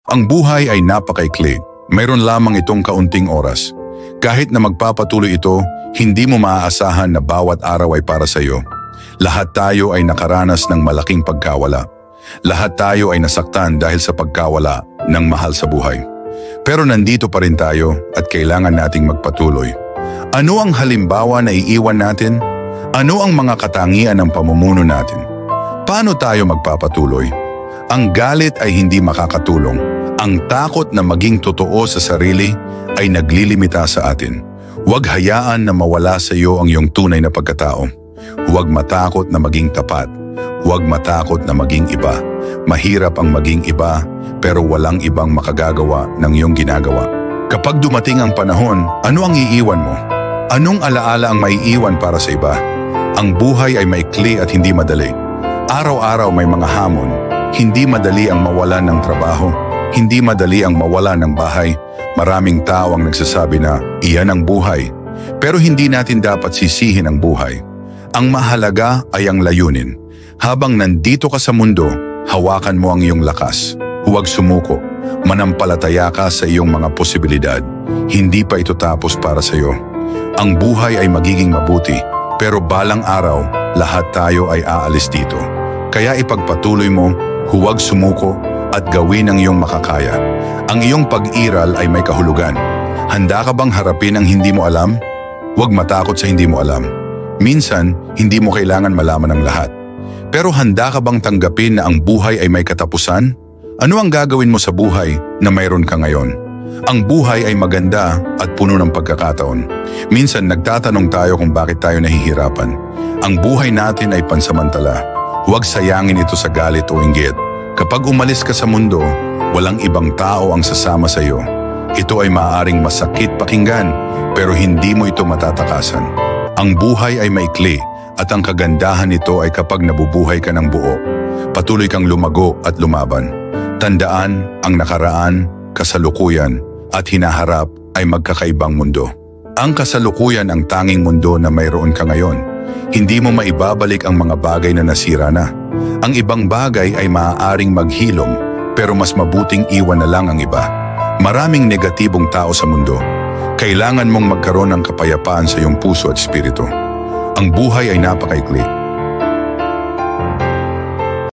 Ang buhay ay napakaikli. Mayroon lamang itong kaunting oras. Kahit na magpapatuloy ito, hindi mo maaasahan na bawat araw ay para sa iyo. Lahat tayo ay nakaranas ng malaking pagkawala. Lahat tayo ay nasaktan dahil sa pagkawala ng mahal sa buhay. Pero nandito pa rin tayo at kailangan nating magpatuloy. Ano ang halimbawa na iiwan natin? Ano ang mga katangian ng pamumuno natin? Paano tayo magpapatuloy? Ang galit ay hindi makakatulong. Ang takot na maging totoo sa sarili ay naglilimita sa atin. Huwag hayaan na mawala sa iyo ang iyong tunay na pagkatao. Huwag matakot na maging tapat. Huwag matakot na maging iba. Mahirap ang maging iba, pero walang ibang makagagawa ng iyong ginagawa. Kapag dumating ang panahon, ano ang iiwan mo? Anong alaala ang maiiwan para sa iba? Ang buhay ay maikli at hindi madali. Araw-araw may mga hamon. Hindi madali ang mawalan ng trabaho. Hindi madali ang mawalan ng bahay. Maraming tao ang nagsasabi na iyan ang buhay. Pero hindi natin dapat sisihin ang buhay. Ang mahalaga ay ang layunin. Habang nandito ka sa mundo, hawakan mo ang iyong lakas. Huwag sumuko. Manampalataya ka sa iyong mga posibilidad. Hindi pa ito tapos para sa iyo. Ang buhay ay magiging mabuti, pero balang araw, lahat tayo ay aalis dito. Kaya ipagpatuloy mo, huwag sumuko, at gawin ang iyong makakaya. Ang iyong pag-iral ay may kahulugan. Handa ka bang harapin ang hindi mo alam? Huwag matakot sa hindi mo alam. Minsan, hindi mo kailangan malaman ang lahat. Pero handa ka bang tanggapin na ang buhay ay may katapusan? Ano ang gagawin mo sa buhay na mayroon ka ngayon? Ang buhay ay maganda at puno ng pagkakataon. Minsan nagtatanong tayo kung bakit tayo nahihirapan. Ang buhay natin ay pansamantala. Huwag sayangin ito sa galit o inggit. Kapag umalis ka sa mundo, walang ibang tao ang sasama sa iyo. Ito ay maaaring masakit pakinggan, pero hindi mo ito matatakasan. Ang buhay ay maikli at ang kagandahan nito ay kapag nabubuhay ka ng buo. Patuloy kang lumago at lumaban. Tandaan, ang nakaraan, kasalukuyan at hinaharap ay magkakaibang mundo. Ang kasalukuyan ang tanging mundo na mayroon ka ngayon. Hindi mo maibabalik ang mga bagay na nasira na. Ang ibang bagay ay maaaring maghilom, pero mas mabuting iwan na lang ang iba. Maraming negatibong tao sa mundo. Kailangan mong magkaroon ng kapayapaan sa iyong puso at espiritu. Ang buhay ay napakaikli.